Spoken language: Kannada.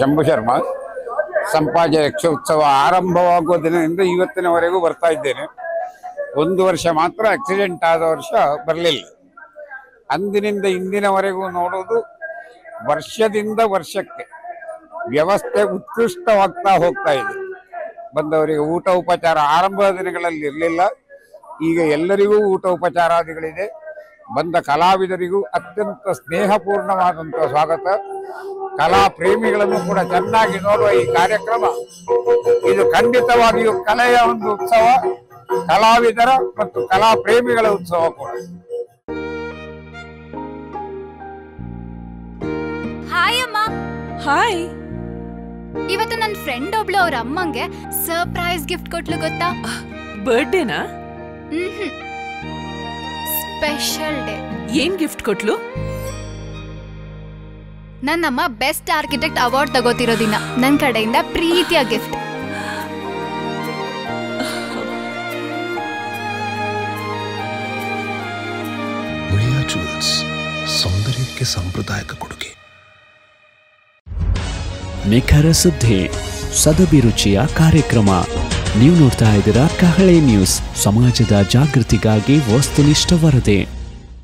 ಶಂಭು ಶರ್ಮಾ ಸಂಪಾಜ ಯಕ್ಷೋತ್ಸವ ಆರಂಭವಾಗುವ ದಿನದಿಂದ ಇವತ್ತಿನವರೆಗೂ ಬರ್ತಾ ಇದ್ದೇನೆ. ಒಂದು ವರ್ಷ ಮಾತ್ರ ಆಕ್ಸಿಡೆಂಟ್ ಆದ ವರ್ಷ ಬರಲಿಲ್ಲ. ಅಂದಿನಿಂದ ಇಂದಿನವರೆಗೂ ನೋಡೋದು ವರ್ಷದಿಂದ ವರ್ಷಕ್ಕೆ ವ್ಯವಸ್ಥೆ ಉತ್ಕೃಷ್ಟವಾಗ್ತಾ ಹೋಗ್ತಾ ಇದೆ. ಬಂದವರಿಗೆ ಊಟ ಉಪಚಾರ ಆರಂಭದ ದಿನಗಳಲ್ಲಿ ಇರಲಿಲ್ಲ, ಈಗ ಎಲ್ಲರಿಗೂ ಊಟ ಉಪಚಾರಾದಿಗಳಿದೆ. ಬಂದ ಕಲಾವಿದರಿಗೂ ಅತ್ಯಂತ ಸ್ನೇಹಪೂರ್ಣವಾದಂಥ ಸ್ವಾಗತ. ಕಲಾ ಪ್ರೇಮಿಗಳನ್ನು ಕೂಡ ಚೆನ್ನಾಗಿ ನೋಡುವ ಈ ಕಾರ್ಯಕ್ರಮ ಇದು ಖಂಡಿತವಾಗಿಯೂ ಕಲೆಯ ಒಂದು ಉತ್ಸವ, ಕಲಾವಿದರ ಮತ್ತು ಕಲಾ ಪ್ರೇಮಿಗಳ ಉತ್ಸವ ಕೂಡ. ಹಾಯ್ ಅಮ್ಮ. ಹಾಯ್. ಇವತ್ತು ನನ್ನ ಫ್ರೆಂಡ್ ಒಬ್ಳು ಅವ್ರ ಅಮ್ಮಂಗೆ ಸರ್ಪ್ರೈಸ್ ಗಿಫ್ಟ್ ಕೊಟ್ಲು ಗೊತ್ತಾ? ಬರ್ಡೇನಾ? Special day. ಏನ್ ಗಿಫ್ಟ್ ಕೊಟ್ಲು? ನನ್ನಮ್ಮ ಬೆಸ್ಟ್ ಆರ್ಕಿಟೆಕ್ಟ್ ಅವಾರ್ಡ್ ತಗೋತಿರೋ ದಿನ ನನ್ನ ಕಡೆಯಿಂದ ಪ್ರೀತಿಯ ಗಿಫ್ಟ್. ಮುಳಿಯಾ ಜ್ಯುವೆಲ್ಸ್, ಸೌಂದರ್ಯಕ್ಕೆ ಸಾಂಪ್ರದಾಯಿಕ ಕೊಡುಗೆ. ನಿಖರ ಸುದ್ದಿ, ಸದಭಿರುಚಿಯ ಕಾರ್ಯಕ್ರಮ. ನೀವು ನೋಡ್ತಾ ಇದ್ದೀರಾ ಕಹಳೆ ನ್ಯೂಸ್, ಸಮಾಜದ ಜಾಗೃತಿಗಾಗಿ ವಸ್ತುನಿಷ್ಠ ವರದಿ.